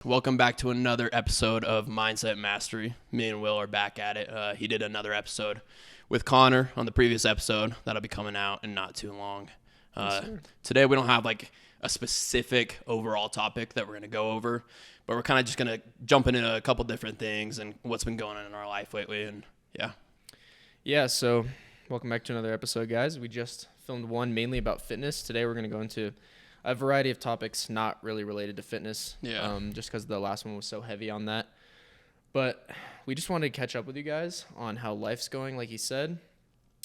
Welcome back to another episode of Mindset Mastery. Me and Will are back at it. He did another episode with Connor on the previous episode. That'll be coming out in not too long. Today we don't have like a specific overall topic that we're going to go over, but we're kind of just going to jump into a couple different things and what's been going on in our life lately. And so welcome back to another episode, guys. We just filmed one mainly about fitness. Today we're going to go into a variety of topics not really related to fitness, just because the last one was so heavy on that. But we just wanted to catch up with you guys on how life's going, like he said.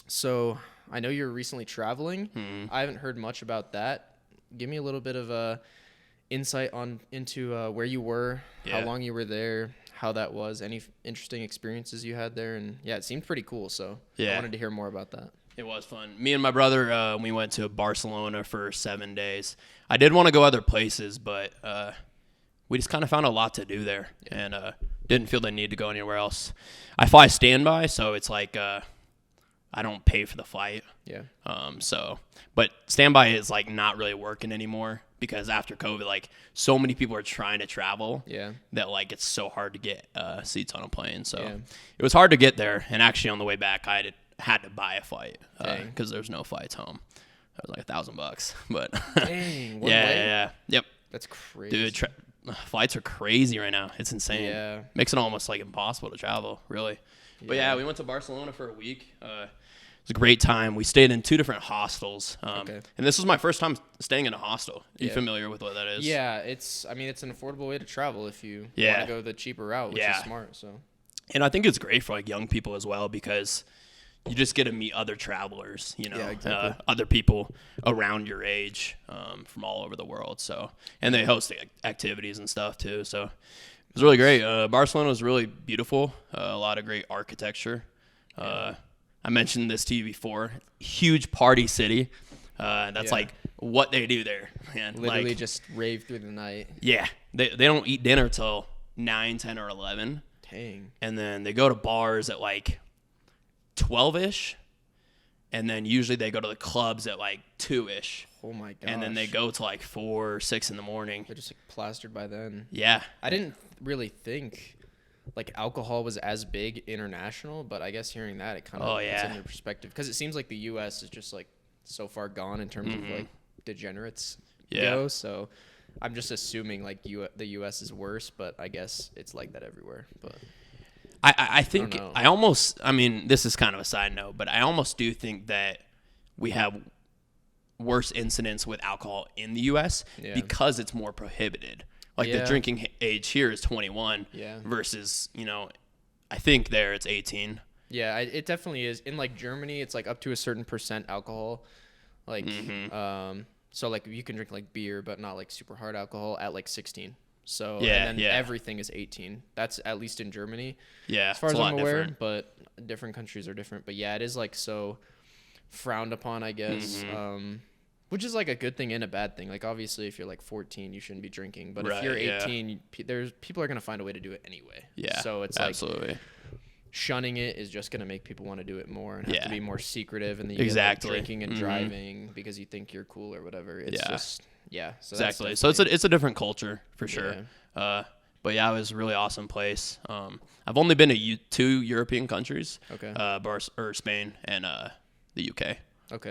So I know you're recently traveling. I haven't heard much about that. Give me a little bit of a insight into where you were, how long you were there, how that was, any interesting experiences you had there. And it seemed pretty cool. So I wanted to hear more about that. It was fun. Me and my brother, we went to Barcelona for 7 days. I did want to go other places, but we just kind of found a lot to do there and didn't feel the need to go anywhere else. I fly standby, so it's like I don't pay for the flight. But standby is like not really working anymore because after COVID, like so many people are trying to travel that like it's so hard to get seats on a plane. So it was hard to get there. And actually on the way back, I had to buy a flight because there's no flights home. That was like $1,000, but Dang, one way? Yep. That's crazy. Dude, flights are crazy right now. It's insane. Yeah. Makes it almost like impossible to travel, really. But we went to Barcelona for a week. It was a great time. We stayed in 2 different hostels. And this was my first time staying in a hostel. Are you familiar with what that is? Yeah, it's an affordable way to travel if you want to go the cheaper route, which is smart. So. And I think it's great for like young people as well because you just get to meet other travelers, other people around your age from all over the world. So, and they host activities and stuff too. So it was really great. Barcelona was really beautiful. A lot of great architecture. I mentioned this to you before. Huge party city. That's like what they do there, man. Literally like, just rave through the night. Yeah. They don't eat dinner till 9, 10, or 11. Dang. And then they go to bars at like 12-ish, and then usually they go to the clubs at like 2-ish. Oh my gosh. And then they go to like 4 or 6 in the morning. They're just like plastered by then. Yeah. I didn't really think like alcohol was as big international, but I guess hearing that, it kind of puts it in your perspective. Because it seems like the U.S. is just like so far gone in terms of like degenerates go. So I'm just assuming like the U.S. is worse, but I guess it's like that everywhere. But I think I mean, this is kind of a side note, but I almost do think that we have worse incidents with alcohol in the U.S. because it's more prohibited. Like the drinking age here is 21 versus, I think there it's 18. Yeah, it definitely is. In like Germany, it's like up to a certain percent alcohol. Like, so like you can drink like beer, but not like super hard alcohol at like 16. So and then everything is 18. That's at least in Germany. Yeah, as far as I'm aware, but different countries are different. But it is like so frowned upon, I guess. Which is like a good thing and a bad thing. Like obviously, if you're like 14, you shouldn't be drinking. But if you're 18, there's people are gonna find a way to do it anyway. Yeah, so it's absolutely. Like shunning it is just gonna make people want to do it more and have to be more secretive, and then you get like drinking and driving because you think you're cool or whatever. It's just. Yeah, so exactly. So it's a different culture for sure. But it was a really awesome place. I've only been to 2 European countries. Spain and the UK.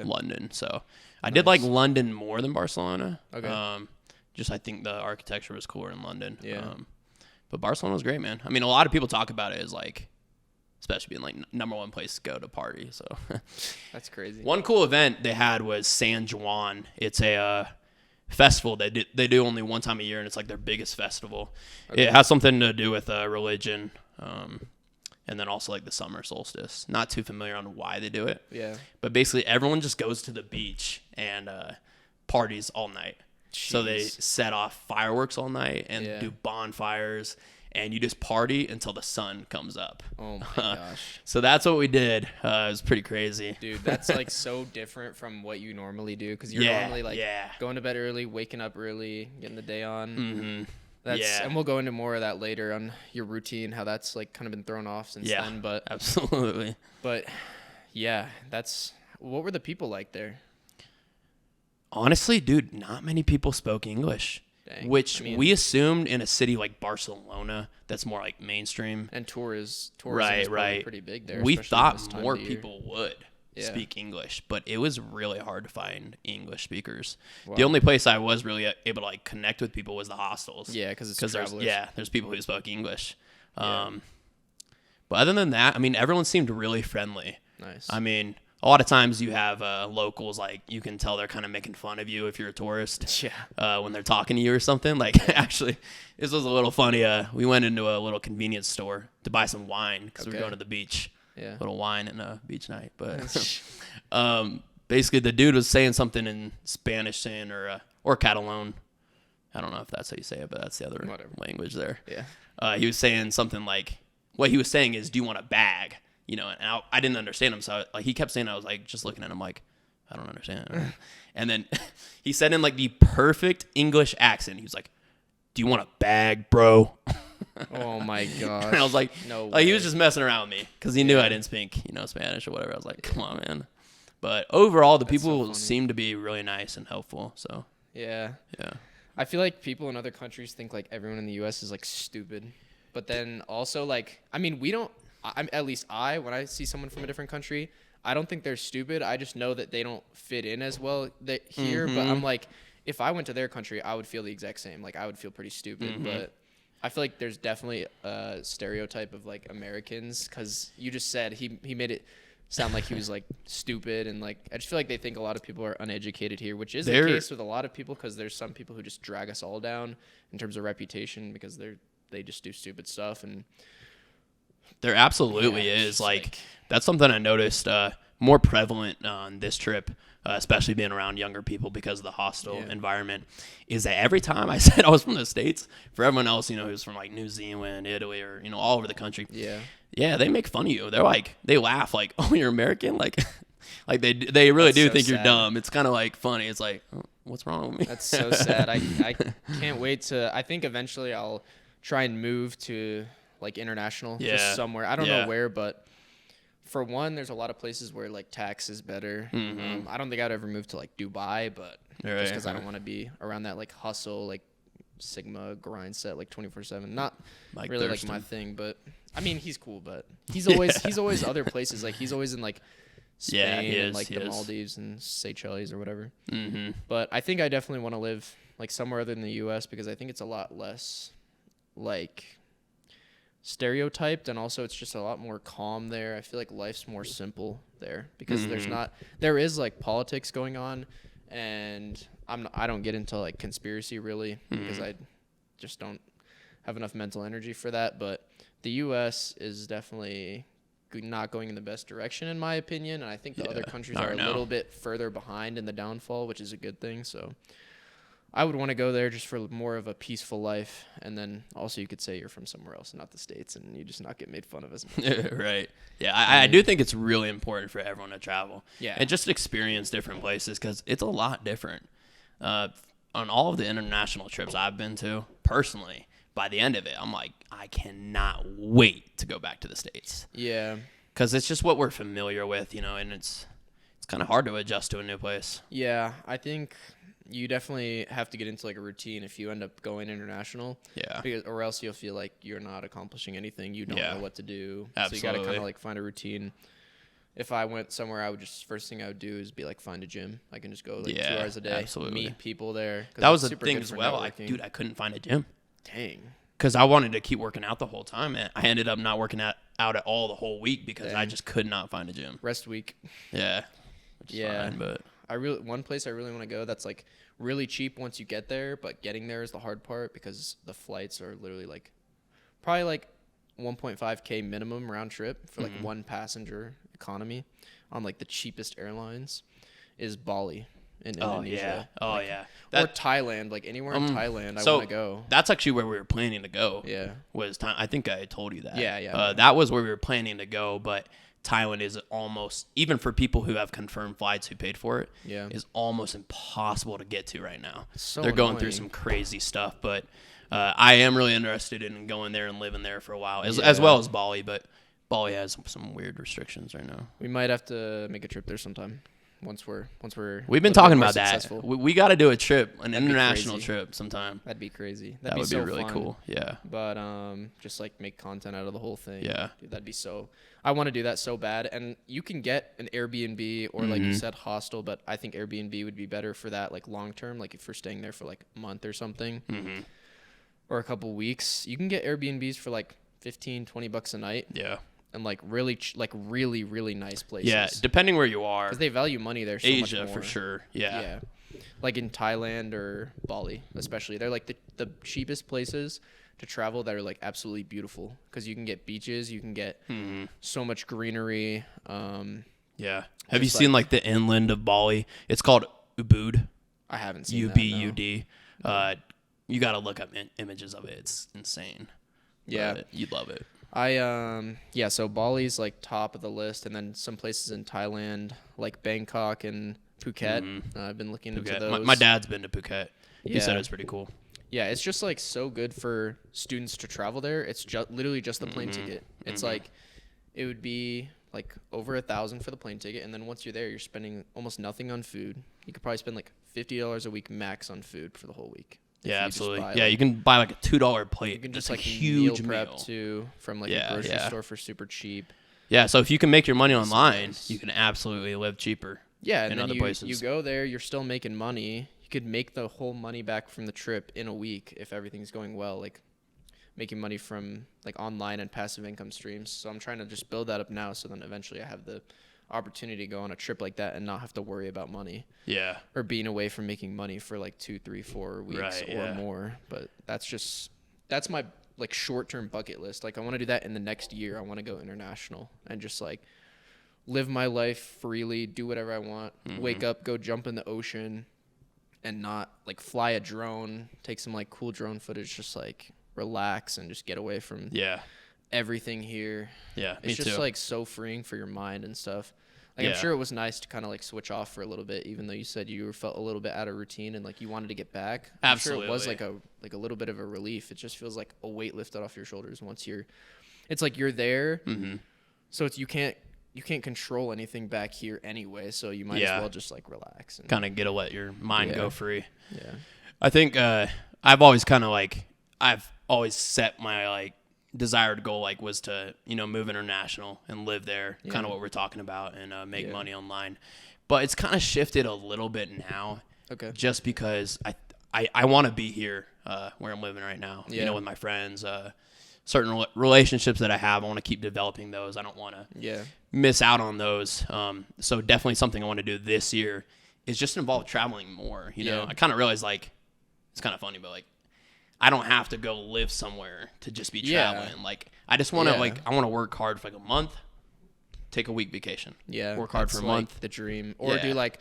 London. So I did like London more than Barcelona. Just I think the architecture was cooler in London. But Barcelona was great, man. I mean, a lot of people talk about it as like, especially being like number 1 place to go to party. So that's crazy. One cool event they had was San Juan. It's a festival they do only one time a year, and it's like their biggest festival. It has something to do with religion, and then also like the summer solstice. Not too familiar on why they do it, but basically everyone just goes to the beach and parties all night. So they set off fireworks all night and do bonfires, and you just party until the sun comes up. Oh my gosh. So that's what we did. It was pretty crazy. Dude, that's like so different from what you normally do, because you're normally like going to bed early, waking up early, getting the day on. And we'll go into more of that later on your routine, how that's like kind of been thrown off since then. But absolutely. But what were the people like there? Honestly, dude, not many people spoke English. Dang. which we assumed in a city like Barcelona that's more like mainstream. And tourism is probably pretty big there. We especially thought this time more of the year. people would speak English, but it was really hard to find English speakers. Wow. The only place I was really able to like connect with people was the hostels. Yeah, because travelers. there's people who spoke English. But other than that, I mean, everyone seemed really friendly. Nice. I mean, a lot of times you have locals, like, you can tell they're kind of making fun of you if you're a tourist. Yeah. When they're talking to you or something. Like, actually, this was a little funny. We went into a little convenience store to buy some wine because we were going to the beach. Yeah. A little wine and a beach night. But basically, the dude was saying something in Spanish or Catalan. I don't know if that's how you say it, but that's the other language there. Yeah. He was saying something like, what he was saying is, do you want a bag? You know, and I didn't understand him. So he kept saying, I was like, just looking at him like, I don't understand. And then he said in like the perfect English accent, he was like, do you want a bag, bro? Oh my gosh. And I was like, no like, he was just messing around with me because he knew I didn't speak, Spanish or whatever. I was like, come on, man. But overall, the people seem to be really nice and helpful. So yeah. I feel like people in other countries think like everyone in the U.S. is like stupid, but then also like, I mean, we don't. At least when I see someone from a different country, I don't think they're stupid. I just know that they don't fit in as well here. But I'm like, if I went to their country, I would feel the exact same. Like, I would feel pretty stupid. But I feel like there's definitely a stereotype of like Americans, because you just said he made it sound like he was like stupid, and like I just feel like they think a lot of people are uneducated here, which is the case with a lot of people, because there's some people who just drag us all down in terms of reputation because they just do stupid stuff. And there absolutely is. Like, that's something I noticed more prevalent on this trip, especially being around younger people because of the hostel environment, is that every time I said I was from the States, for everyone else, who's from like New Zealand, Italy, or, all over the country. Yeah, they make fun of you. They're like, they laugh like, oh, you're American? Like, like they really do think you're dumb. It's kind of like funny. It's like, oh, what's wrong with me? That's so sad. I can't wait to, I think eventually I'll try and move to like international, just somewhere. I don't know where, but for one, there's a lot of places where like tax is better. I don't think I'd ever move to like Dubai, but just because I don't want to be around that like hustle, like Sigma grind set like 24/7. Not like really Thurston. Like my thing, but I mean, he's cool, but he's always other places. Like he's always in like Spain and like the Maldives and Seychelles or whatever. But I think I definitely want to live like somewhere other than the U.S. because I think it's a lot less like stereotyped, and also it's just a lot more calm there. I feel like life's more simple there because there is like politics going on, and I don't get into like conspiracy really because I just don't have enough mental energy for that. But the U.S. is definitely not going in the best direction in my opinion, and I think the other countries are a little bit further behind in the downfall, which is a good thing. So I would want to go there just for more of a peaceful life. And then also you could say you're from somewhere else, not the States, and you just not get made fun of as much. Right. Yeah, I do think it's really important for everyone to travel. Yeah. And just experience different places because it's a lot different. On all of the international trips I've been to, personally, by the end of it, I'm like, I cannot wait to go back to the States. Yeah. Because it's just what we're familiar with, and it's kind of hard to adjust to a new place. Yeah, I think you definitely have to get into like a routine if you end up going international. Yeah. Or else you'll feel like you're not accomplishing anything. You don't know what to do. Absolutely. So you got to kind of like find a routine. If I went somewhere, first thing I would do is be like find a gym. I can just go like 2 hours a day, meet people there. That was the thing as well. I couldn't find a gym. Dang. Because I wanted to keep working out the whole time, and I ended up not working out at all the whole week because I just could not find a gym. Rest week. Yeah. Which is fine, but one place I really want to go that's like really cheap once you get there, but getting there is the hard part because the flights are literally like probably like 1.5K minimum round trip for like one passenger economy on like the cheapest airlines is Bali in Indonesia. Oh yeah. Or Thailand, like anywhere in Thailand I want to go. That's actually where we were planning to go. Yeah. I think I told you that. Yeah. That was where we were planning to go, but Thailand is almost, even for people who have confirmed flights who paid for it, is almost impossible to get to right now. They're going through some crazy stuff, but I am really interested in going there and living there for a while, as well as Bali, but Bali has some weird restrictions right now. We might have to make a trip there sometime. We've been talking about that. We got to do a trip, an international trip sometime. That'd be crazy. That would be really cool. Yeah. But just like make content out of the whole thing. Yeah. Dude, that'd be so. I want to do that so bad. And you can get an Airbnb or like you said, hostel, but I think Airbnb would be better for that, like long term. Like if you're staying there for like a month or something, or a couple weeks, you can get Airbnbs for like $15-20 a night. Yeah. And like really nice places. Yeah, depending where you are. Because they value money there so much more. Asia for sure. Yeah. Like in Thailand or Bali, especially, they're like the cheapest places to travel that are like absolutely beautiful. Because you can get beaches, you can get so much greenery. Yeah. Have you seen like the inland of Bali? It's called Ubud. I haven't seen Ubud. You got to look up images of it. It's insane. Yeah, but you'd love it. So Bali's like top of the list, and then some places in Thailand like Bangkok and Phuket. I've been looking into those. My dad's been to Phuket. He said it's pretty cool. Yeah, it's just like so good for students to travel there. It's literally just the plane ticket. It's like it would be like over $1,000 for the plane ticket, and then once you're there, you're spending almost nothing on food. You could probably spend like $50 a week max on food for the whole week. Yeah, absolutely. You can buy like a $2 plate. You can just like like huge meal prep too from like a grocery store for super cheap. Yeah, so if you can make your money online, you can absolutely live cheaper. Yeah, in and other places. You go there, you're still making money. You could make the whole money back from the trip in a week if everything's going well, like making money from like online and passive income streams. So I'm trying to just build that up now, so then eventually I have the opportunity to go on a trip like that and not have to worry about money. Yeah. Or being away from making money for like 2, 3, 4 weeks or more. But that's my like short-term bucket list. Like I want to do that in the next year. I want to go international and just like live my life freely, do whatever I want, wake up, go jump in the ocean and not like fly a drone, take some like cool drone footage, just like relax and just get away from everything here. Yeah, it's just like so freeing for your mind and stuff. Like I'm sure it was nice to kind of like switch off for a little bit, even though you said you felt a little bit out of routine and like you wanted to get back. Absolutely. I'm sure it was like a little bit of a relief. It just feels like a weight lifted off your shoulders once it's like you're there. So you can't control anything back here anyway. So you might as well just like relax and kind of get to let your mind go free. Yeah. I think I've always set my like desired goal like was to move international and live there, kind of what we're talking about, and make money online. But it's kind of shifted a little bit now, just because I want to be here where I'm living right now, with my friends, certain relationships that I have. I want to keep developing those. I don't want to miss out on those. So definitely something I want to do this year is just involve traveling more. I kind of realized like it's kind of funny, but like I don't have to go live somewhere to just be traveling. Like I just want to I want to work hard for like a month, take a week vacation. Yeah. Work hard for a month. The dream. Or do like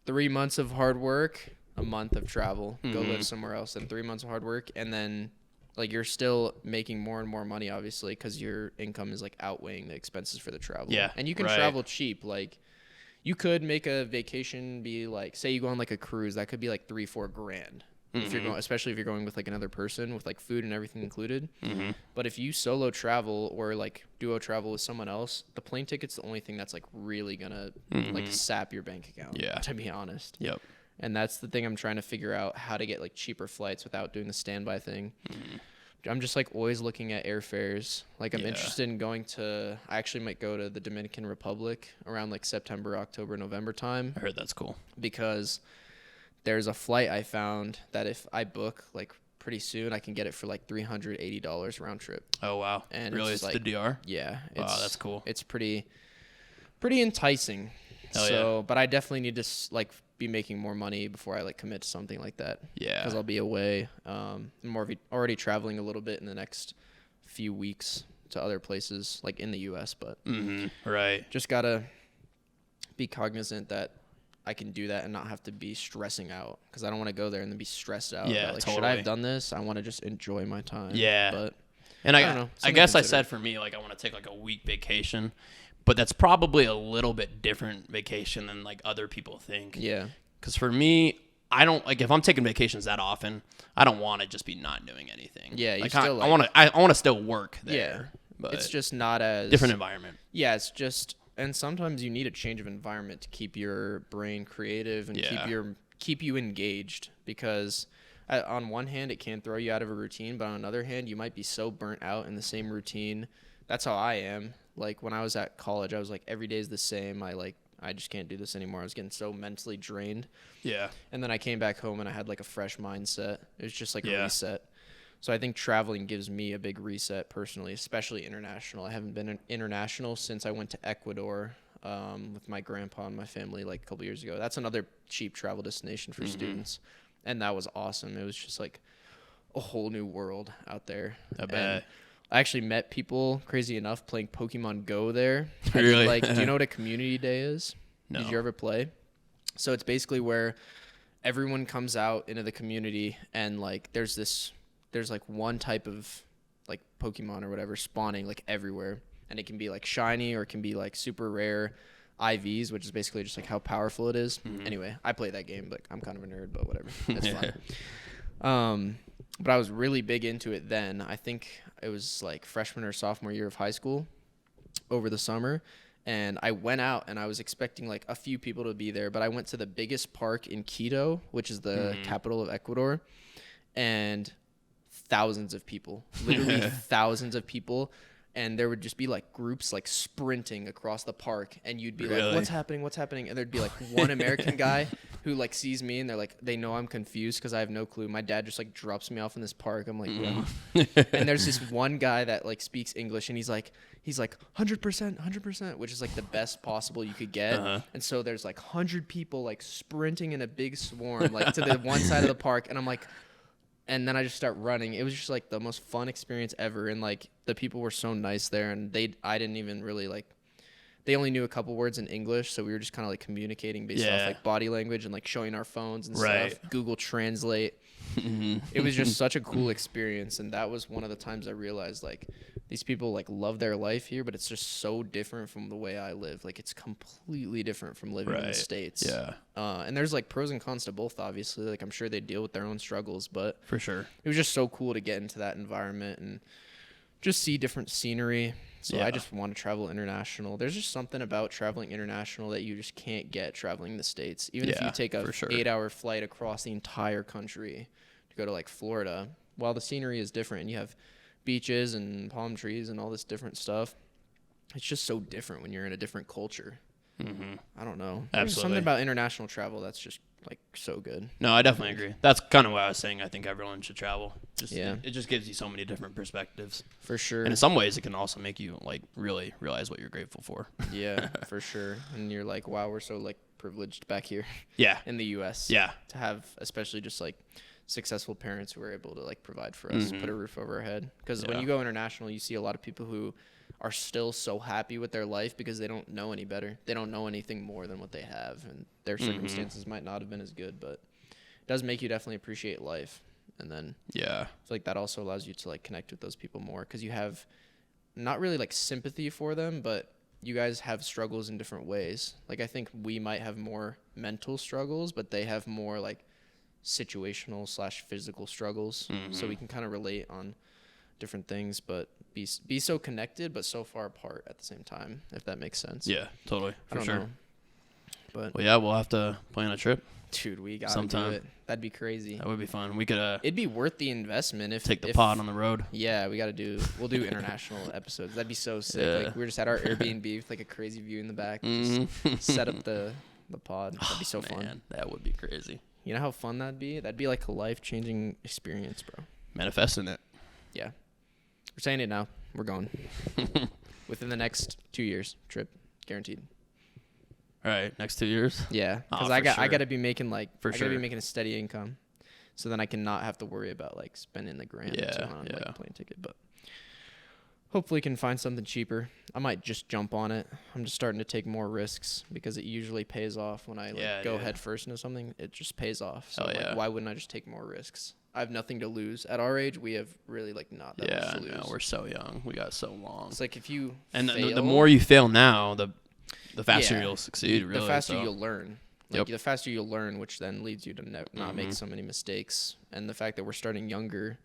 3 months of hard work, a month of travel, go live somewhere else, and 3 months of hard work, and then like you're still making more and more money obviously because your income is like outweighing the expenses for the travel. Yeah. And you can travel cheap. Like you could make a vacation be like, say you go on like a cruise, that could be like $3-4 grand. If you're going, especially if you're going with like another person with like food and everything included. But if you solo travel or like duo travel with someone else, the plane ticket's the only thing that's like really gonna like sap your bank account. Yeah, to be honest. Yep. And that's the thing I'm trying to figure out, how to get like cheaper flights without doing the standby thing. I'm just like always looking at airfares. Like I'm interested in I actually might go to the Dominican Republic around like September, October, November time. I heard that's cool. Because there's a flight I found that if I book like pretty soon, I can get it for like $380 round trip. Oh wow! And really, it's like, the DR. Yeah. Wow, that's cool. It's pretty enticing. But I definitely need to like be making more money before I like commit to something like that. Yeah. Because I'll be away. I'm already traveling a little bit in the next few weeks to other places like in the U.S. But just gotta be cognizant that I can do that and not have to be stressing out, because I don't want to go there and then be stressed out. Yeah, like, should I have done this? I want to just enjoy my time. Yeah. But and I don't know. I guess I said for me, like I want to take like a week vacation, but that's probably a little bit different vacation than like other people think. Yeah. Because for me, I don't like if I'm taking vacations that often, I don't want to just be not doing anything. Yeah. You still I want to still work there. Yeah. But it's just not as different environment. Yeah. It's just And sometimes you need a change of environment to keep your brain creative and keep you engaged, because on one hand, it can throw you out of a routine, but on another hand, you might be so burnt out in the same routine. That's how I am. Like when I was at college, I was like, every day is the same. I just can't do this anymore. I was getting so mentally drained. Yeah. And then I came back home and I had like a fresh mindset. It was just like a reset. So I think traveling gives me a big reset personally, especially international. I haven't been international since I went to Ecuador with my grandpa and my family like a couple years ago. That's another cheap travel destination for students. And that was awesome. It was just like a whole new world out there. I bet. And I actually met people, crazy enough, playing Pokemon Go there. Really? Do you know what a community day is? No. Did you ever play? So it's basically where everyone comes out into the community and like there's like one type of like Pokemon or whatever spawning like everywhere. And it can be like shiny or it can be like super rare IVs, which is basically just like how powerful it is. Anyway, I play that game, but I'm kind of a nerd, but whatever. It's fun. But I was really big into it then. I think it was like freshman or sophomore year of high school over the summer. And I went out and I was expecting like a few people to be there, but I went to the biggest park in Quito, which is the capital of Ecuador, and thousands of people, literally thousands of people. And there would just be like groups like sprinting across the park, and you'd be like, what's happening? And there'd be like one American guy who like sees me and they know I'm confused because I have no clue. My dad just like drops me off in this park. I'm like, bro. And there's this one guy that like speaks English, and he's like 100%, which is like the best possible you could get. And so there's like 100 people like sprinting in a big swarm like to the one side of the park, and I'm like, and then I just start running. It was just like the most fun experience ever. And like the people were so nice there, and I didn't even really like, they only knew a couple words in English. So we were just kind of like communicating based off like body language and like showing our phones and stuff. Google Translate. It was just such a cool experience. And that was one of the times I realized like these people like love their life here, but it's just so different from the way I live. Like it's completely different from living in the States. Yeah. And there's like pros and cons to both, obviously. Like I'm sure they deal with their own struggles, but for sure, it was just so cool to get into that environment and just see different scenery. So I just want to travel international. There's just something about traveling international that you just can't get traveling the States. Even if you take a 8-hour flight across the entire country to go to like Florida, while the scenery is different and you have beaches and palm trees and all this different stuff, it's just so different when you're in a different culture. I don't know. There's something about international travel that's just like so good. No, I definitely agree. That's kind of why I was saying I think everyone should travel. It just gives you so many different perspectives. For sure. And in some ways, it can also make you like really realize what you're grateful for. Yeah, for sure. And you're like, wow, we're so like privileged back here. In the U.S. Yeah. To have, especially just like successful parents who are able to like provide for us, put a roof over our head. Because when you go international, you see a lot of people who are still so happy with their life because they don't know any better. They don't know anything more than what they have, and their circumstances might not have been as good, but it does make you definitely appreciate life. And then I feel like that also allows you to like connect with those people more because you have not really like sympathy for them, but you guys have struggles in different ways. Like I think we might have more mental struggles, but they have more like situational / physical struggles. So we can kind of relate on different things, but be so connected but so far apart at the same time, if that makes sense. Yeah, totally. For sure. But well, yeah, we'll have to plan a trip. Dude, we gotta do it. That'd be crazy. That would be fun. We could it'd be worth the investment if take the pod on the road. Yeah, we'll do international episodes. That'd be so sick. Like we're just at our Airbnb with like a crazy view in the back. Just set up the pod. That'd be so fun. That would be crazy. You know how fun that'd be? That'd be like a life-changing experience, bro. Manifesting it. Yeah. We're saying it now. We're going. Within the next 2 years, trip guaranteed. All right, next 2 years. Yeah, because I got to be making like gotta be making a steady income, so then I can not have to worry about like spending the grand on like a plane ticket. But hopefully, can find something cheaper. I might just jump on it. I'm just starting to take more risks because it usually pays off when I go head first into something. It just pays off. So why wouldn't I just take more risks? I have nothing to lose. At our age, we have really like not that much to lose. No, we're so young. We got so long. It's like if you fail, the more you fail now, the faster you'll succeed. Really, the faster you'll learn. Like the faster you'll learn, which then leads you to not make so many mistakes. And the fact that we're starting younger,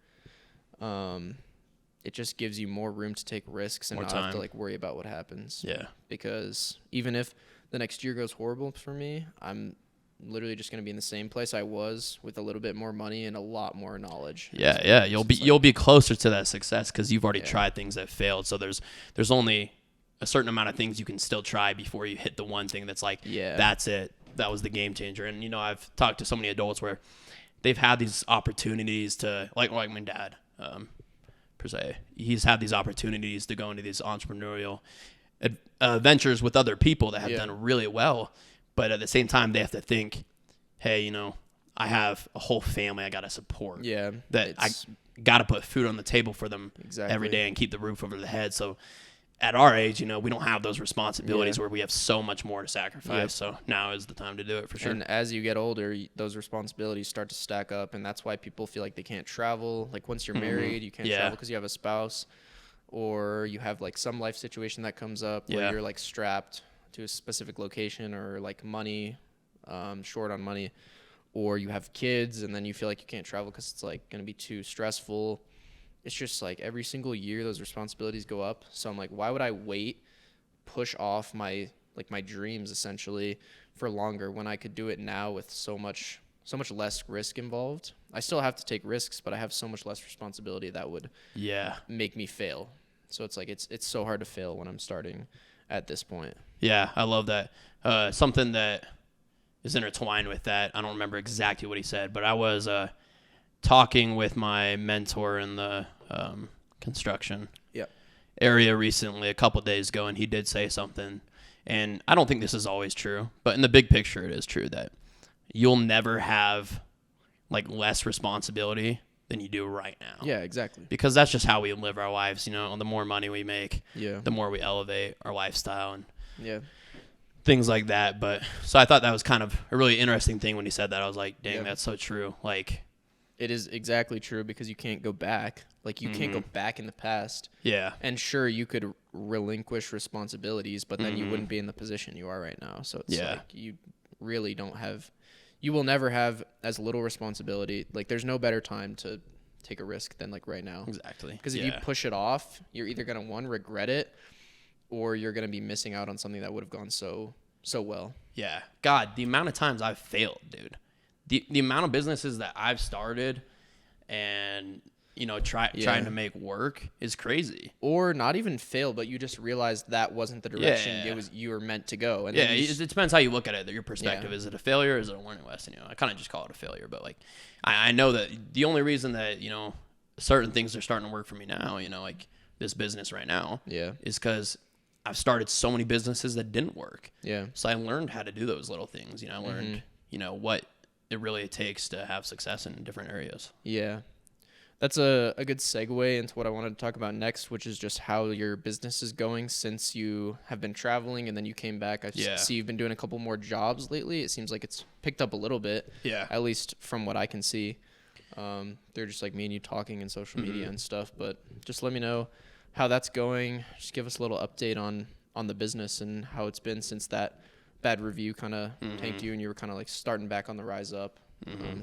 it just gives you more room to take risks and More not time. have to like worry about what happens. Yeah. Because even if the next year goes horrible for me, I'm literally just going to be in the same place I was with a little bit more money and a lot more knowledge. Yeah. You'll be closer to that success because you've already tried things that failed. So there's only a certain amount of things you can still try before you hit the one thing that's like, that's it. That was the game changer. And, I've talked to so many adults where they've had these opportunities to, like my dad, per se. He's had these opportunities to go into these entrepreneurial ventures with other people that have done really well. But at the same time, they have to think, hey, I have a whole family I got to support. Yeah. That I got to put food on the table for them every day and keep the roof over their head. So at our age, we don't have those responsibilities where we have so much more to sacrifice. Yep. So now is the time to do it for sure. And as you get older, those responsibilities start to stack up. And that's why people feel like they can't travel. Like once you're married, you can't travel because you have a spouse, or you have like some life situation that comes up where you're like strapped to a specific location, or like money, short on money, or you have kids and then you feel like you can't travel because it's like going to be too stressful. It's just like every single year those responsibilities go up. So I'm like, why would I push off my dreams essentially for longer when I could do it now with so much less risk involved? I still have to take risks, but I have so much less responsibility that would make me fail. So it's like it's so hard to fail when I'm starting at this point. Yeah, I love that. Something that is intertwined with that, I don't remember exactly what he said, but I was talking with my mentor in the construction area recently, a couple of days ago, and he did say something, and I don't think this is always true, but in the big picture it is true, that you'll never have like less responsibility than you do right now. Yeah, exactly. Because that's just how we live our lives, the more money we make, the more we elevate our lifestyle and things like that. But so I thought that was kind of a really interesting thing when he said that. I was like, dang, that's so true. Like, it is exactly true, because you can't go back. Like, you can't go back in the past. Yeah. And sure, you could relinquish responsibilities, but then you wouldn't be in the position you are right now. So it's like you really you will never have as little responsibility. Like, there's no better time to take a risk than like right now. Exactly. Because if you push it off, you're either going to regret it, or you're going to be missing out on something that would have gone so well. Yeah. God, the amount of times I've failed, dude. The amount of businesses that I've started and, trying to make work is crazy. Or not even fail, but you just realized that wasn't the direction you were meant to go. And it depends how you look at it, your perspective. Is it a failure or is it a learning lesson? I kind of just call it a failure. But, like, I know that the only reason that, certain things are starting to work for me now, like this business right now, is because I've started so many businesses that didn't work. Yeah. So I learned how to do those little things. I learned, what it really takes to have success in different areas. Yeah. That's a good segue into what I wanted to talk about next, which is just how your business is going since you have been traveling and then you came back. I see you've been doing a couple more jobs lately. It seems like it's picked up a little bit. Yeah. At least from what I can see. They're just like me and you talking in social media and stuff, but just let me know how that's going. Just give us a little update on the business and how it's been since that bad review kind of tanked you and you were kind of like starting back on the rise up.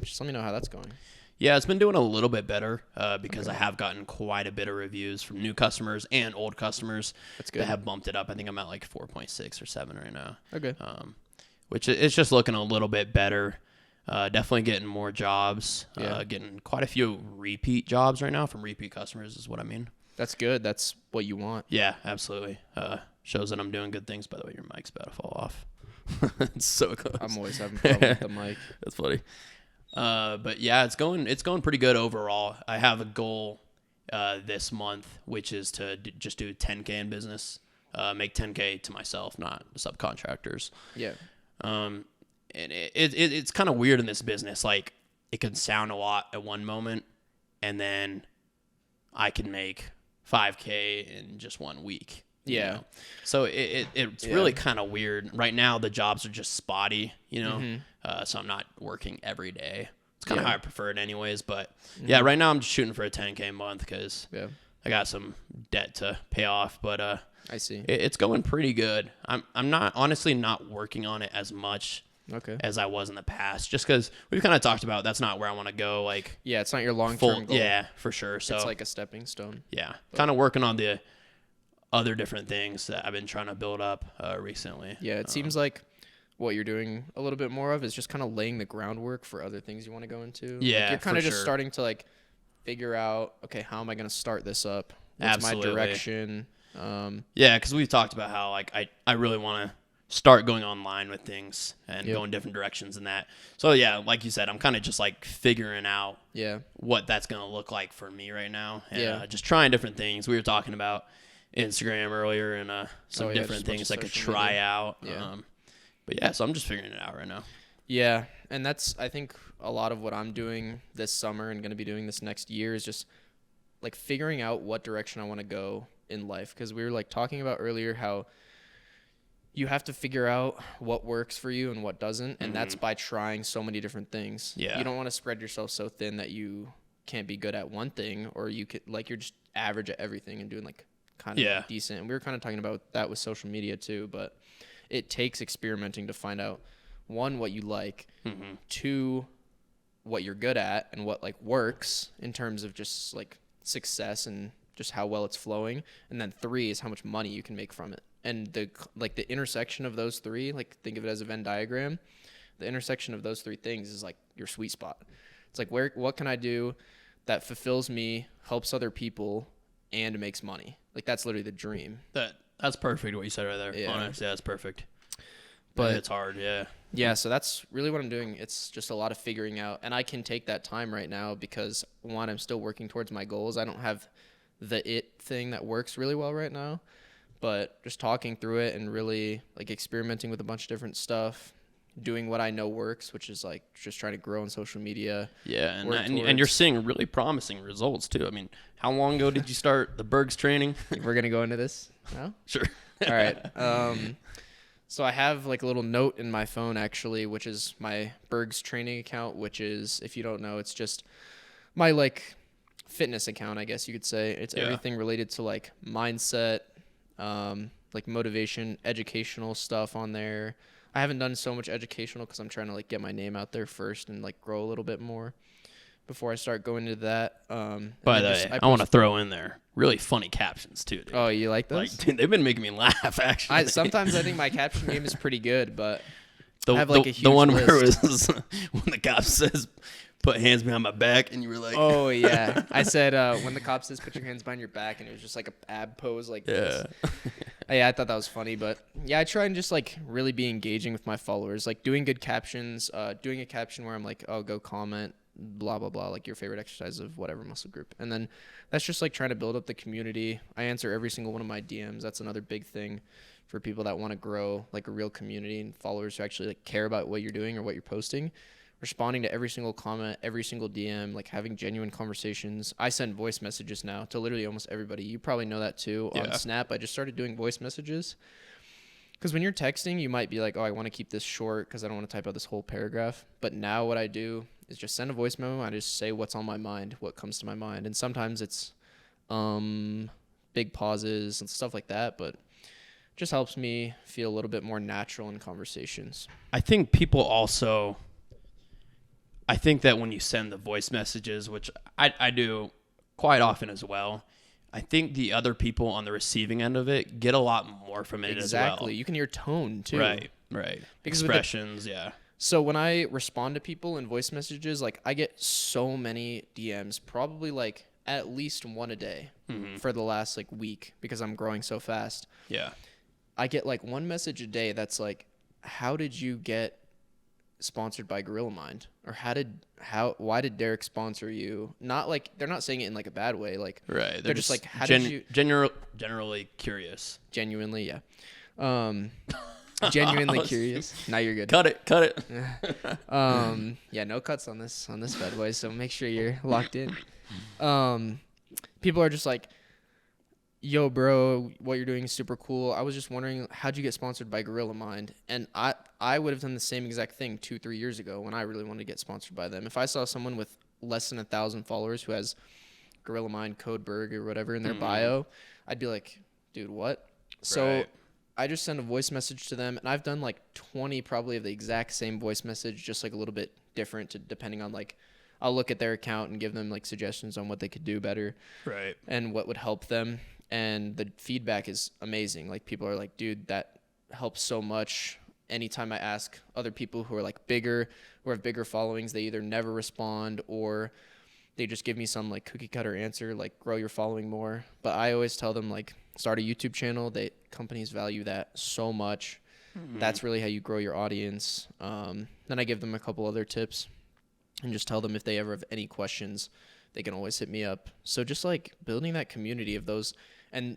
Just let me know how that's going. Yeah, it's been doing a little bit better because I have gotten quite a bit of reviews from new customers and old customers. That's good. That have bumped it up. I think I'm at like 4.6 or 7 right now. Okay. Which it's just looking a little bit better. Definitely getting more jobs. Getting quite a few repeat jobs right now from repeat customers is what I mean. That's good. That's what you want. Yeah, absolutely. Shows that I'm doing good things. By the way, your mic's about to fall off. It's so close. I'm always having problems with the mic. That's funny. But yeah, it's going pretty good overall. I have a goal this month, which is to just do 10K in business, make 10K to myself, not subcontractors. Yeah. And it's kind of weird in this business. Like, it can sound a lot at one moment, and then I can make 5K in just 1 week. Yeah. So it's really kind of weird. Right now, the jobs are just spotty, so I'm not working every day. It's kind of how I prefer it anyways. But yeah, right now I'm just shooting for a 10K a month because I got some debt to pay off. But I see. It's going pretty good. I'm not honestly not working on it as much as I was in the past, just because we've kind of talked about that's not where I want to go. Like, yeah, it's not your long-term goal. Yeah, for sure. So it's like a stepping stone. Yeah, kind of working on the other different things that I've been trying to build up recently. Yeah, it seems like what you're doing a little bit more of is just kind of laying the groundwork for other things you want to go into. Yeah, like you're kind of just sure. starting to like figure out, okay, how am I going to start this up? What's my direction? Yeah, because we've talked about how like I really want to start going online with things and going different directions in that. So yeah, like you said, I'm kind of just like figuring out what that's going to look like for me right now. And just trying different things. We were talking about Instagram earlier and some different things I could try out. But yeah, so I'm just figuring it out right now. Yeah, and that's, I think, a lot of what I'm doing this summer and going to be doing this next year is just like figuring out what direction I want to go in life. Because we were like talking about earlier how you have to figure out what works for you and what doesn't, and that's by trying so many different things. Yeah. You don't want to spread yourself so thin that you can't be good at one thing, or you could like you're just average at everything and doing like kind of decent. And we were kind of talking about that with social media too, but it takes experimenting to find out, one, what you like, two, what you're good at and what like works in terms of just like success and just how well it's flowing, and then three is how much money you can make from it. And the intersection of those three, like think of it as a Venn diagram, the intersection of those three things is like your sweet spot. It's like, what can I do that fulfills me, helps other people, and makes money? Like that's literally the dream. That's perfect what you said right there. Yeah. Honestly, that's perfect. But it's hard, Yeah, so that's really what I'm doing. It's just a lot of figuring out, and I can take that time right now because, one, I'm still working towards my goals. I don't have the it thing that works really well right now, but just talking through it and really like experimenting with a bunch of different stuff, doing what I know works, which is like just trying to grow on social media. Yeah, and you're seeing really promising results too. I mean, how long ago did you start the Bergs training? We're going to go into this now? Sure. All right. So I have like a little note in my phone actually, which is my Bergs training account, which is, if you don't know, it's just my like fitness account, I guess you could say. It's everything related to like mindset, like motivation, educational stuff on there. I haven't done so much educational because I'm trying to like get my name out there first and like grow a little bit more before I start going into that. By the way, I want to throw in there really funny captions too, dude. Oh, you like those? Like, dude, they've been making me laugh actually. Sometimes I think my caption game is pretty good, but I have like a huge the one list. where it was when the cop says, "Put hands behind my back," and you were like, "Oh yeah," I said when the cop says, "Put your hands behind your back," and it was just like a ab pose, like this. Yeah, I thought that was funny, but yeah, I try and just like really be engaging with my followers, like doing good captions, doing a caption where I'm like, "Oh, go comment, blah blah blah," like your favorite exercise of whatever muscle group, and then that's just like trying to build up the community. I answer every single one of my DMs. That's another big thing for people that want to grow like a real community and followers who actually like care about what you're doing or what you're posting. Responding to every single comment, every single DM, like having genuine conversations. I send voice messages now to literally almost everybody. You probably know that too. On Snap, I just started doing voice messages. Because when you're texting, you might be like, oh, I want to keep this short because I don't want to type out this whole paragraph. But now what I do is just send a voice memo. I just say what's on my mind, what comes to my mind. And sometimes it's big pauses and stuff like that. But it just helps me feel a little bit more natural in conversations. I think people also... I think that when you send the voice messages, which I do quite often as well, I think the other people on the receiving end of it get a lot more from it as well. Exactly. You can hear tone too. Right. Because expressions, So when I respond to people in voice messages, like I get so many DMs, probably like at least one a day for the last like week because I'm growing so fast. Yeah. I get like one message a day that's like, how did you get sponsored by Gorilla Mind? Or why did Derek sponsor you? Not like, they're not saying it in like a bad way. Like, right. They're just like, how did you generally curious. Genuinely, yeah. Genuinely curious. Now you're good. Cut it. Yeah, no cuts on this bad boy, so make sure you're locked in. People are just like, yo, bro, what you're doing is super cool. I was just wondering, how'd you get sponsored by Gorilla Mind? And I would have done the same exact thing 2-3 years ago when I really wanted to get sponsored by them. If I saw someone with less than 1,000 followers who has Gorilla Mind, Code Berg, or whatever in their bio, I'd be like, dude, what? So I just send a voice message to them, and I've done like 20 probably of the exact same voice message, just like a little bit different depending on like, I'll look at their account and give them like suggestions on what they could do better. Right. And what would help them. And the feedback is amazing. Like people are like, dude, that helps so much. Anytime I ask other people who are like bigger, who have bigger followings, they either never respond or they just give me some like cookie cutter answer, like grow your following more. But I always tell them like start a YouTube channel. Companies value that so much. Mm-hmm. That's really how you grow your audience. Then I give them a couple other tips and just tell them if they ever have any questions, they can always hit me up. So just like building that community of those, and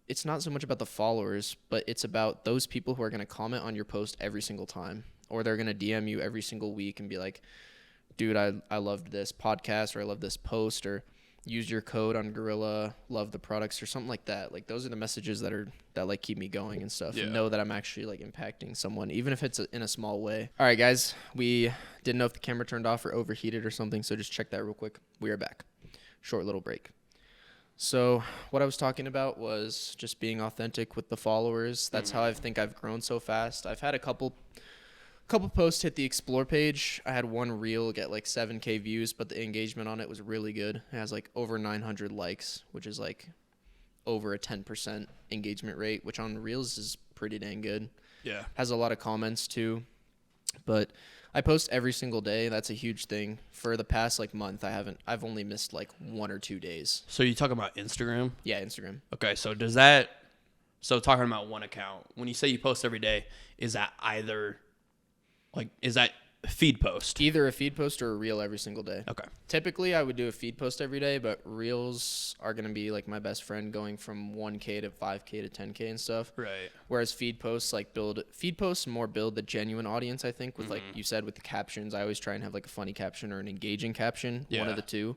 it's not so much about the followers, but it's about those people who are going to comment on your post every single time, or they're going to DM you every single week and be like, dude, I loved this podcast, or I love this post, or use your code on Gorilla, love the products, or something like that. Like those are the messages that like keep me going and stuff. Yeah. And know that I'm actually like impacting someone, even if it's in a small way. All right, guys, we didn't know if the camera turned off or overheated or something, so just check that real quick. We are back. Short little break. So what I was talking about was just being authentic with the followers. That's how I think I've grown so fast. I've had a couple posts hit the explore page. I had one reel get like 7K views, but the engagement on it was really good. It has like over 900 likes, which is like over a 10% engagement rate, which on reels is pretty dang good. Yeah. Has a lot of comments too. But I post every single day. That's a huge thing. For the past like month, I've only missed like 1 or 2 days. So you talking about Instagram? Yeah, Instagram. Okay, so talking about one account, when you say you post every day, is that a feed post? Either a feed post or a reel every single day. Okay. Typically, I would do a feed post every day, but reels are going to be like my best friend, going from 1K to 5K to 10K and stuff. Right. Whereas feed posts more build the genuine audience, I think, with like you said, with the captions. I always try and have like a funny caption or an engaging caption, one of the two.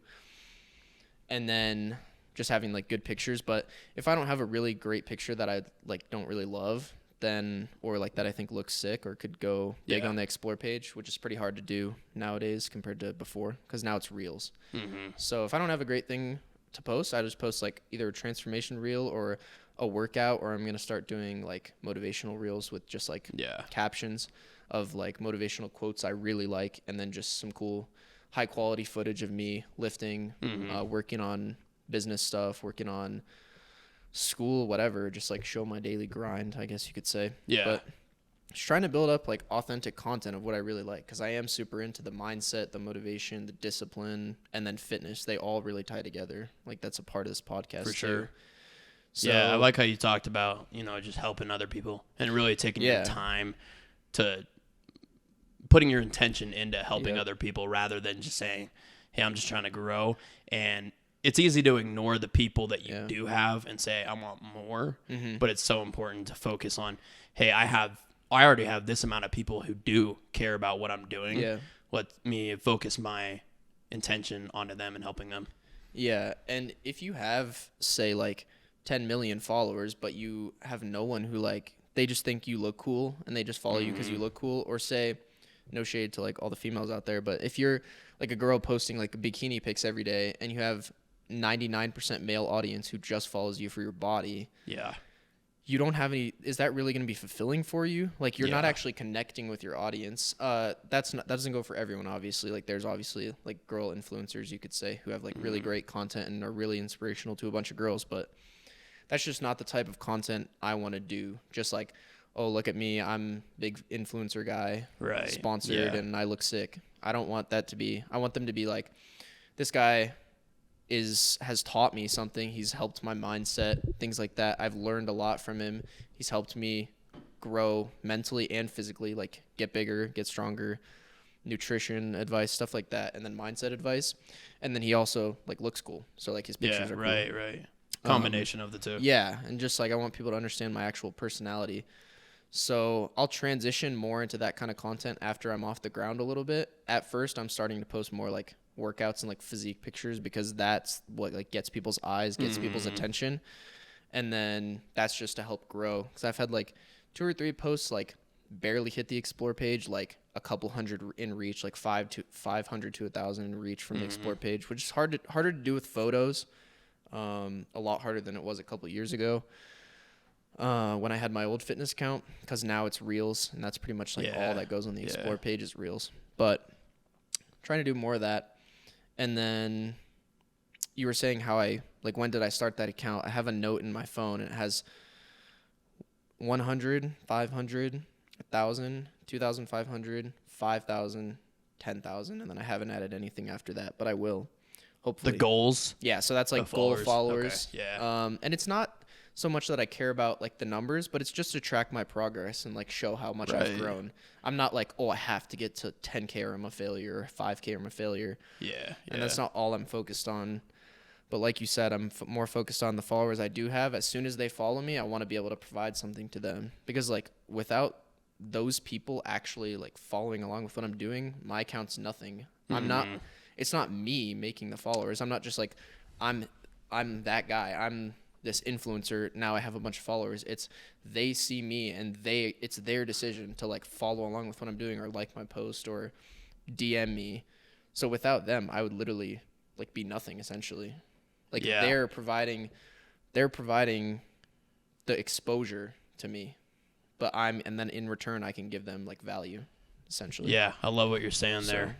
And then just having like good pictures. But if I don't have a really great picture that I like don't really love, then, or like that I think looks sick or could go big on the explore page, which is pretty hard to do nowadays compared to before, because now it's reels. So if I don't have a great thing to post, I just post like either a transformation reel or a workout, or I'm going to start doing like motivational reels with just like captions of like motivational quotes I really like, and then just some cool high quality footage of me lifting, working on business stuff, working on school, whatever, just like show my daily grind, I guess you could say. Yeah. But just trying to build up like authentic content of what I really like, because I am super into the mindset, the motivation, the discipline, and then fitness. They all really tie together. Like that's a part of this podcast for sure. too. So, yeah, I like how you talked about, just helping other people and really taking your time to putting your intention into helping other people, rather than just saying, hey, I'm just trying to grow. And it's easy to ignore the people that you do have and say, I want more. But it's so important to focus on, hey, I already have this amount of people who do care about what I'm doing. Yeah. Let me focus my intention onto them and helping them. Yeah. And if you have, say, like 10 million followers, but you have no one who like, they just think you look cool and they just follow you because you look cool, or say, no shade to like all the females out there, but if you're like a girl posting like bikini pics every day and you have 99% male audience who just follows you for your body, you don't have any, is that really going to be fulfilling for you? Like you're not actually connecting with your audience. That doesn't go for everyone, obviously. Like there's obviously like girl influencers, you could say, who have like really great content and are really inspirational to a bunch of girls, but that's just not the type of content I want to do. Just like, oh, look at me, I'm big influencer guy, sponsored, and I look sick. I don't want that to be, I want them to be like, this guy has taught me something. He's helped my mindset, things like that. I've learned a lot from him. He's helped me grow mentally and physically, like get bigger, get stronger, nutrition advice, stuff like that, and then mindset advice. And then he also like looks cool. So like his pictures are cool. Right. Combination of the two. Yeah, and just like I want people to understand my actual personality. So I'll transition more into that kind of content after I'm off the ground a little bit. At first, I'm starting to post more like workouts and like physique pictures, because that's what like gets people's eyes, gets people's attention. And then that's just to help grow, because I've had like 2 or 3 posts like barely hit the explore page, like a couple hundred in reach, like 500 to 1,000 in reach from the explore page, which is harder to do with photos. A lot harder than it was a couple years ago. when I had my old fitness account, because now it's Reels, and that's pretty much like all that goes on the Explore page is Reels. But trying to do more of that. And then you were saying how when did I start that account? I have a note in my phone, and it has 100, 500, 1,000, 2,500, 5,000, 10,000, and then I haven't added anything after that, but I will. Hopefully. The goals? Yeah, so that's like goal followers. Okay. Yeah. And it's not so much that I care about like the numbers, but it's just to track my progress and like show how much I've grown. I'm not like, I have to get to 10K or I'm a failure, or 5K or I'm a failure. Yeah. And that's not all I'm focused on. But like you said, I'm more focused on the followers I do have. As soon as they follow me, I want to be able to provide something to them, because like without those people actually like following along with what I'm doing, my account's nothing. It's not me making the followers. I'm not just like, I'm that guy. I'm this influencer. Now I have a bunch of followers. It's they see me and it's their decision to like follow along with what I'm doing or like my post or DM me. So without them, I would literally like be nothing essentially. Like they're providing the exposure to me, and then in return I can give them like value essentially. Yeah. I love what you're saying there.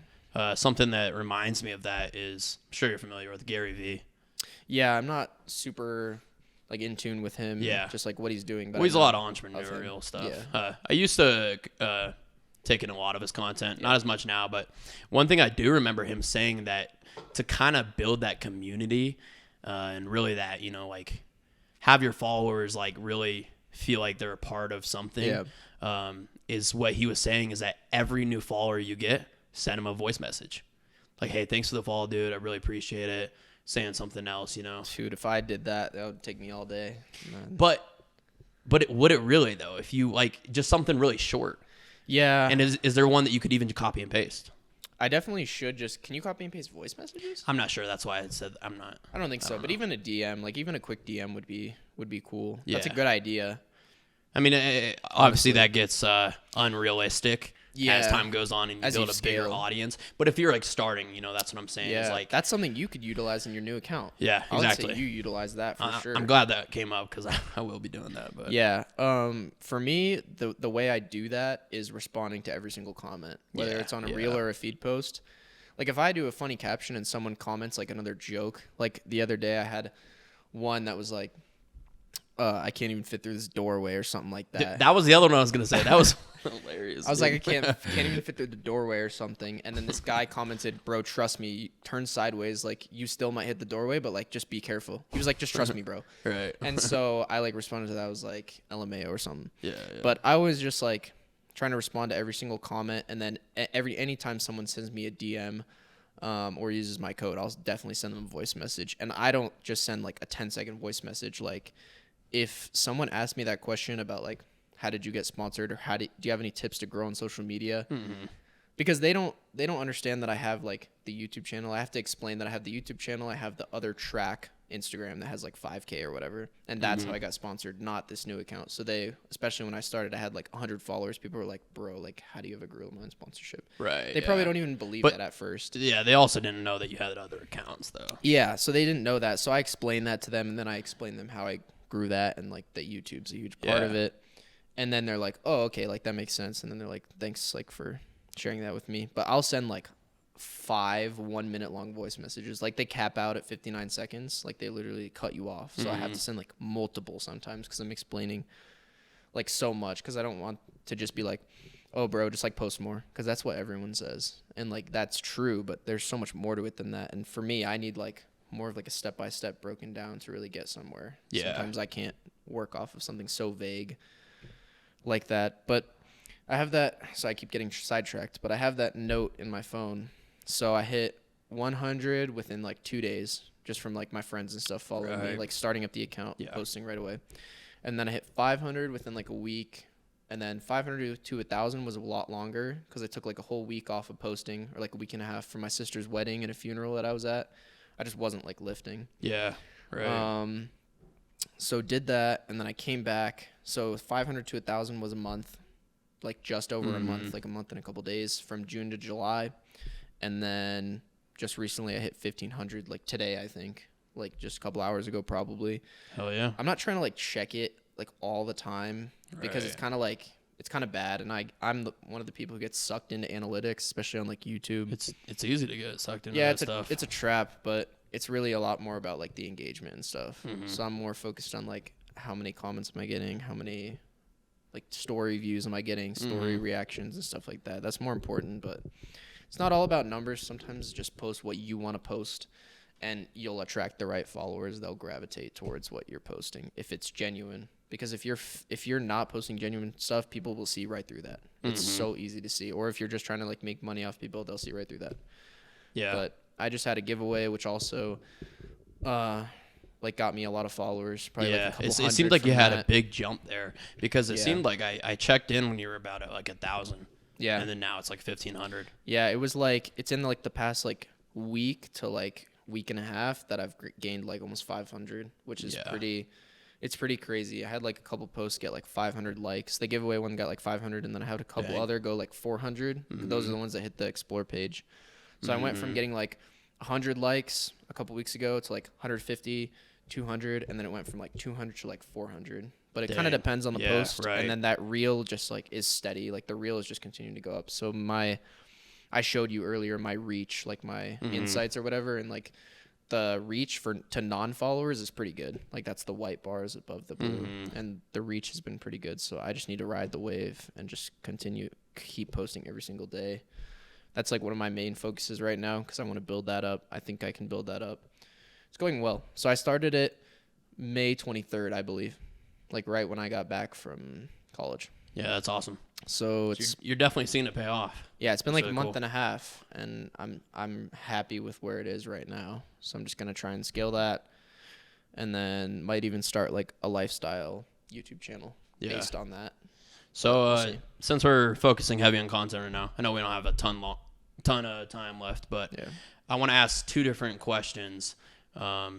Something that reminds me of that is, I'm sure you're familiar with Gary Vee. Yeah, I'm not super like in tune with him. Yeah, just like what he's doing. But he's a lot of entrepreneurial stuff. Yeah. I used to take in a lot of his content, not as much now, but one thing I do remember him saying that to kind of build that community and really that, like have your followers like really feel like they're a part of something is what he was saying is that every new follower you get, send him a voice message. Like, hey, thanks for the follow, dude. I really appreciate it. Saying something else, Dude, if I did that would take me all day. Man. But would it really, though? If you, like, just something really short. Yeah. And is there one that you could even copy and paste? I definitely should can you copy and paste voice messages? I'm not sure. That's why I said I'm not. I don't think so. But even a DM, like even a quick DM would be cool. Yeah. That's a good idea. I mean, obviously that gets unrealistic as time goes on and you build a bigger audience. But if you're like starting, that's what I'm saying. Yeah, is like, that's something you could utilize in your new account. Yeah, exactly. I would say you utilize that for sure. I'm glad that came up because I will be doing that. But yeah, for me, the way I do that is responding to every single comment, whether it's on a reel or a feed post. Like if I do a funny caption and someone comments like another joke, like the other day I had one that was like, I can't even fit through this doorway or something like that. That was the other one I was going to say. That was hilarious. I was like, I can't even fit through the doorway or something. And then this guy commented, bro, trust me, turn sideways. Like you still might hit the doorway, but like, just be careful. He was like, just trust me, bro. Right. And so I like responded to that. I was like LMAO or something. Yeah. But I was just like trying to respond to every single comment. And then anytime someone sends me a DM, or uses my code, I'll definitely send them a voice message. And I don't just send like a 10-second voice message. Like if someone asks me that question about like, how did you get sponsored, or do you have any tips to grow on social media? Mm-hmm. Because they don't understand that I have like the YouTube channel. I have to explain that I have the YouTube channel. I have the other track Instagram that has like 5K or whatever. And that's how I got sponsored, not this new account. So especially when I started, I had like 100 followers. People were like, bro, like, how do you have a Gorilla Mind sponsorship? Right. They probably don't even believe that at first. Yeah. They also didn't know that you had other accounts though. Yeah. So they didn't know that. So I explained that to them, and then I explained them how I grew that, and like that YouTube's a huge part of it. And then they're like, oh, okay, like that makes sense. And then they're like, thanks like for sharing that with me. But I'll send like 5 1-minute long voice messages. Like they cap out at 59 seconds. Like they literally cut you off. So I have to send like multiple sometimes because I'm explaining like so much, because I don't want to just be like, oh bro, just like post more, because that's what everyone says. And like that's true, but there's so much more to it than that. And for me, I need like more of like a step-by-step broken down to really get somewhere. Yeah. Sometimes I can't work off of something so vague like that. But I have that, so I keep getting sidetracked, but I have that note in my phone. So I hit 100 within like 2 days, just from like my friends and stuff following me, like starting up the account, posting right away. And then I hit 500 within like a week. And then 500 to 1,000 was a lot longer, because I took like a whole week off of posting, or like a week and a half for my sister's wedding and a funeral that I was at. I just wasn't like lifting. Yeah. Right. So did that, and then I came back. So 500 to 1,000 was a month, like just over a month, like a month and a couple days from June to July. And then just recently I hit 1,500, like today, I think, like just a couple hours ago, probably. Hell yeah. I'm not trying to like check it like all the time because it's kind of bad, and I'm one of the people who gets sucked into analytics, especially on like YouTube. It's easy to get sucked into that stuff. It's a trap, but it's really a lot more about like the engagement and stuff. So I'm more focused on like how many comments am I getting, how many like story views am I getting, story reactions and stuff like that. That's more important, but it's not all about numbers. Sometimes just post what you want to post, and you'll attract the right followers. They'll gravitate towards what you're posting if it's genuine. Because if you're not posting genuine stuff, people will see right through that. It's so easy to see. Or if you're just trying to like make money off people, they'll see right through that. Yeah. But I just had a giveaway, which also like got me a lot of followers. Probably like a couple hundred. It seemed like you had that. a big jump there, because it seemed like I checked in when you were about at like 1,000. Yeah. And then now it's like 1,500. Yeah, it was like it's in like the past like week to like week and a half that I've gained like almost 500, which is it's pretty crazy. I had like a couple posts get like 500 likes. The giveaway one got like 500, and then I had a couple other go like 400. Those are the ones that hit the explore page. So I went from getting like 100 likes a couple weeks ago to like 150, 200, and then it went from like 200 to like 400. But it kind of depends on the post, and then that reel just like is steady. Like the reel is just continuing to go up. So I showed you earlier my reach, like my insights or whatever, and like the reach to non-followers is pretty good. Like that's the white bars above the blue, and the reach has been pretty good. So I just need to ride the wave and just keep posting every single day. That's like one of my main focuses right now, because I want to build that up. I think I can build that up. It's going well. So I started it May 23rd, I believe, like right when I got back from college. Yeah, that's awesome. So you're definitely seeing it pay off. Yeah, it's been like a month and a half, and I'm happy with where it is right now. So I'm just gonna try and scale that, and then might even start like a lifestyle YouTube channel based on that. So since we're focusing heavy on content right now, I know we don't have a ton of time left, but I want to ask two different questions.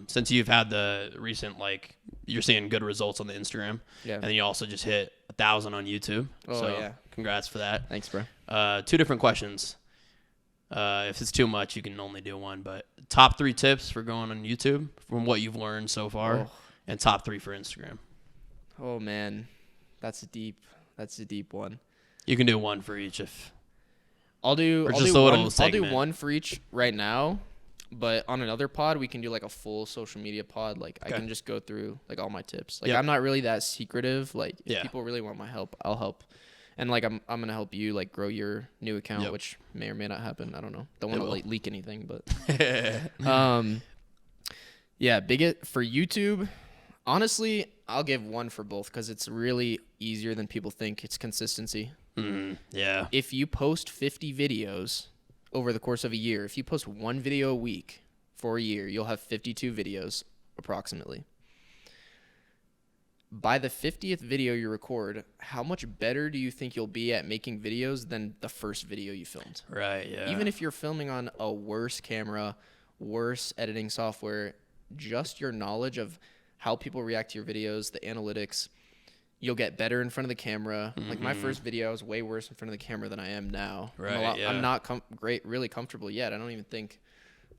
Since you've had the recent, like, you're seeing good results on the Instagram, and then you also just hit 1,000 on YouTube. Congrats for that. Thanks, bro. Two different questions. If it's too much, you can only do one, but top 3 tips for going on YouTube from what you've learned so far, and top 3 for Instagram. Oh man, that's a deep one. You can do one for each if I'll do one for each right now. But on another pod, we can do like a full social media pod. Like I can just go through like all my tips. Like I'm not really that secretive. Like if people really want my help, I'll help. And like I'm gonna help you like grow your new account, which may or may not happen. I don't know. Don't want to like leak anything, but bigot for YouTube. Honestly, I'll give one for both because it's really easier than people think. It's consistency. If you post 50 videos over the course of a year, if you post one video a week for a year, you'll have 52 videos approximately. By the 50th video you record, how much better do you think you'll be at making videos than the first video you filmed? Right, yeah. Even if you're filming on a worse camera, worse editing software, just your knowledge of how people react to your videos, the analytics, you'll get better in front of the camera. Like my first video, I was way worse in front of the camera than I am now. Right, I'm not really comfortable yet. I don't even think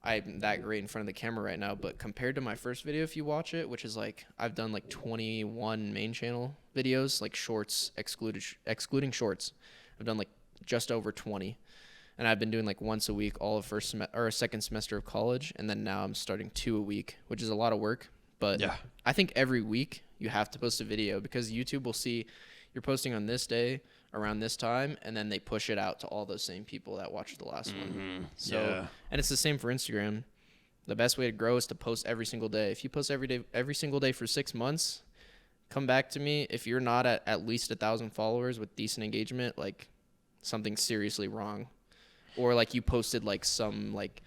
I'm that great in front of the camera right now. But compared to my first video, if you watch it, which is like I've done like 21 main channel videos, like shorts excluding shorts, I've done like just over 20. And I've been doing like once a week all of second semester of college, and then now I'm starting 2 a week, which is a lot of work. But I think every week you have to post a video, because YouTube will see you're posting on this day around this time, and then they push it out to all those same people that watched the last one. So, and it's the same for Instagram. The best way to grow is to post every single day. If you post every single day for 6 months, come back to me. If you're not at least 1,000 followers with decent engagement, like something's seriously wrong. Or like you posted like some like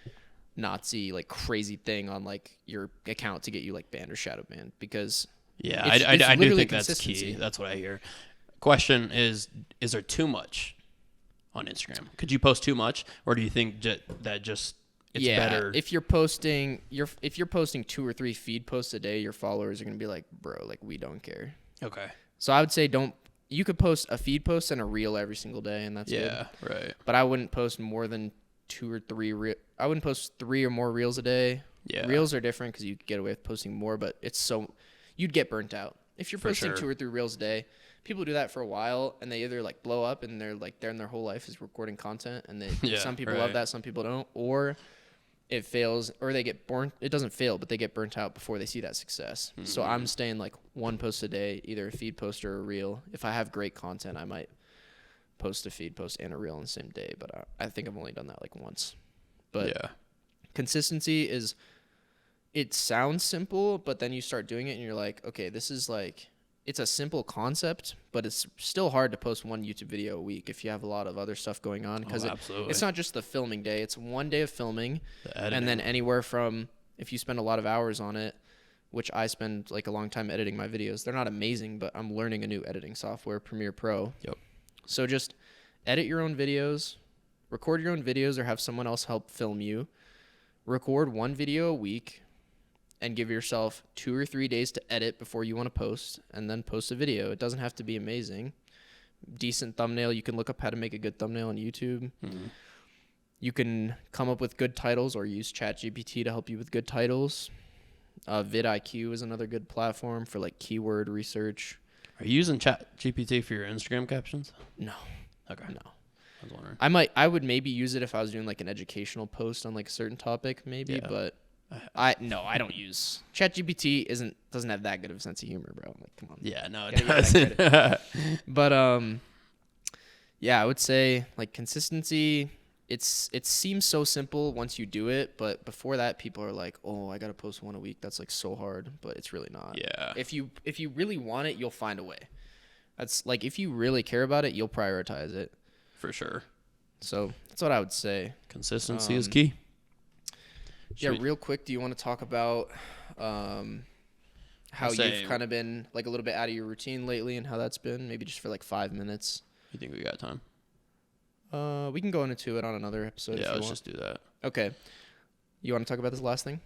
Nazi like crazy thing on like your account to get you like banned or shadow banned, because I do think that's key. That's what I hear. Question is there too much on Instagram? Could you post too much, or do you think that just it's better? If you're posting 2 or 3 feed posts a day, your followers are gonna be like, bro, like we don't care. Okay. So I would say you could post a feed post and a reel every single day, and that's good. Right. But I wouldn't post more than 2 or 3 I wouldn't post 3 or more reels a day. Reels are different because you could get away with posting more, but you'd get burnt out. if you're For posting sure. 2 or 3 reels a day, people do that for a while and they either like blow up and they're like there in their whole life is recording content, and some people love that, some people don't, or it fails, or they get burnt. It doesn't fail, but they get burnt out before they see that success. Mm-hmm. So I'm staying like 1 post a day, either a feed post or a reel. If I have great content, I might post a feed post and a reel on the same day, but I think I've only done that like once. But yeah, consistency is, it sounds simple, but then you start doing it and you're like, okay, this is like, it's a simple concept, but it's still hard to post 1 YouTube video a week if you have a lot of other stuff going on, because it's not just the filming day. It's 1 day of filming, and then anywhere from, if you spend a lot of hours on it, which I spend like a long time editing my videos. They're not amazing, but I'm learning a new editing software, Premiere Pro. Yep. So just edit your own videos, record your own videos, or have someone else help film you. Record 1 video a week, and give yourself 2 or 3 days to edit before you want to post, and then post a video. It doesn't have to be amazing. Decent thumbnail. You can look up how to make a good thumbnail on YouTube. Mm-hmm. You can come up with good titles or use ChatGPT to help you with good titles. vidIQ is another good platform for like keyword research. Are you using ChatGPT for your Instagram captions? No. Okay. No. I was wondering. I would maybe use it if I was doing like an educational post on like a certain topic, maybe, but I don't use ChatGPT. Doesn't have that good of a sense of humor, bro. I'm like, come on. Yeah, no, it doesn't. But yeah, I would say like consistency. It seems so simple once you do it, but before that, people are like, oh, I gotta post 1 a week. That's like so hard, but it's really not. Yeah. If you really want it, you'll find a way. That's like, if you really care about it, you'll prioritize it. For sure. So that's what I would say. Consistency is key. Real quick, do you want to talk about how you've kind of been like a little bit out of your routine lately and how that's been? Maybe just for like 5 minutes. You think we got time? We can go into it on another episode. Yeah, let's just do that. Okay. You want to talk about this last thing?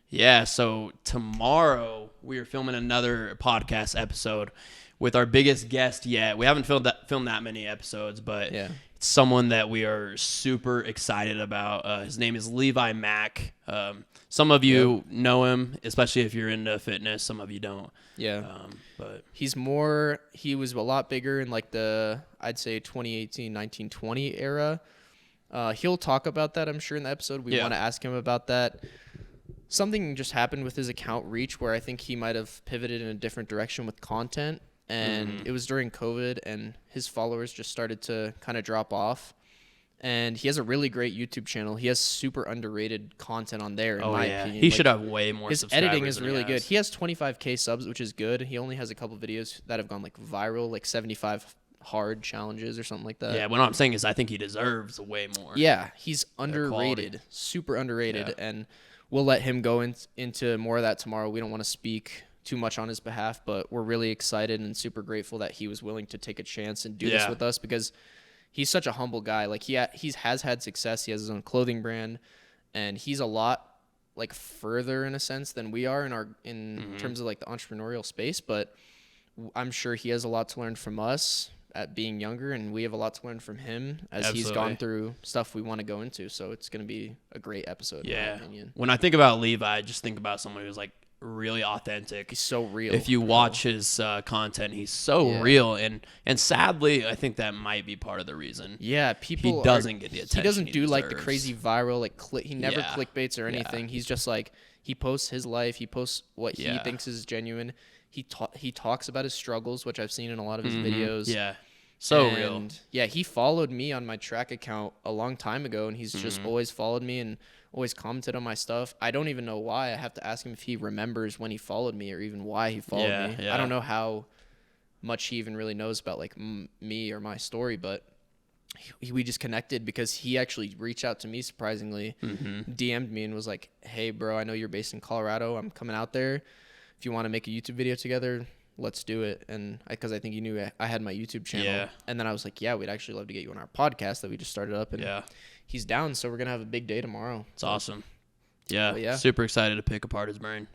Yeah, so tomorrow we are filming another podcast episode with our biggest guest yet. We haven't filmed that many episodes, but it's someone that we are super excited about. His name is Levi Mack. Some of you know him, especially if you're into fitness. Some of you don't. Yeah. But he was a lot bigger in like the, I'd say 2018, 1920 era. He'll talk about that, I'm sure, in the episode. We want to ask him about that. Something just happened with his account reach where I think he might have pivoted in a different direction with content. And it was during COVID, and his followers just started to kind of drop off. And he has a really great YouTube channel. He has super underrated content on there, in my opinion. He should have way more his subscribers. His editing is really good. He has 25K subs, which is good. He only has a couple videos that have gone like viral, like 75 hard challenges or something like that. Yeah, what I'm saying is I think he deserves way more. Yeah, he's underrated, super underrated. And we'll let him go into more of that tomorrow. We don't want to speak too much on his behalf, but we're really excited and super grateful that he was willing to take a chance and do this with us, because he's such a humble guy. Like he has had success. He has his own clothing brand, and he's a lot like further in a sense than we are in terms of like the entrepreneurial space. But I'm sure he has a lot to learn from us at being younger, and we have a lot to learn from him as he's gone through stuff we want to go into. So it's going to be a great episode. In my opinion. When I think about Levi, I just think about someone who's like really authentic. He's so real. If you watch his content, he's so real, and sadly, I think that might be part of the reason. Yeah, he doesn't get the attention. He doesn't do deserves. Like the crazy viral he never clickbaits or anything. He's just like, he posts his life. He posts what he thinks is genuine. He talks about his struggles, which I've seen in a lot of his videos. Yeah. So real. Yeah, he followed me on my track account a long time ago, and he's just always followed me and always commented on my stuff. I don't even know why. I have to ask him if he remembers when he followed me or even why he followed me. Yeah. I don't know how much he even really knows about like me or my story, but we just connected because he actually reached out to me surprisingly, DM'd me and was like, hey, bro, I know you're based in Colorado. I'm coming out there. If you want to make a YouTube video together, let's do it. And because I think he knew I had my YouTube channel. And then I was like, yeah, we'd actually love to get you on our podcast that we just started up. And he's down, so we're going to have a big day tomorrow. It's awesome. Yeah, super excited to pick apart his brain.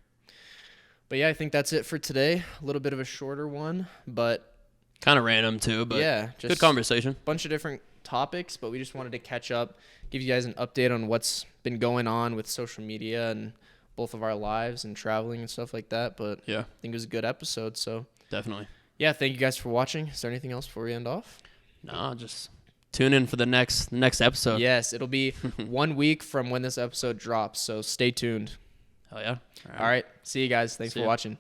But yeah, I think that's it for today. A little bit of a shorter one, but kind of random too, but just good conversation. Bunch of different topics, but we just wanted to catch up, give you guys an update on what's been going on with social media and both of our lives and traveling and stuff like that. But yeah, I think it was a good episode. So definitely. Yeah, thank you guys for watching. Is there anything else before we end off? No, just tune in for the next episode. Yes, it'll be 1 week from when this episode drops. So stay tuned. Oh yeah. All right. See you guys. Thanks for watching.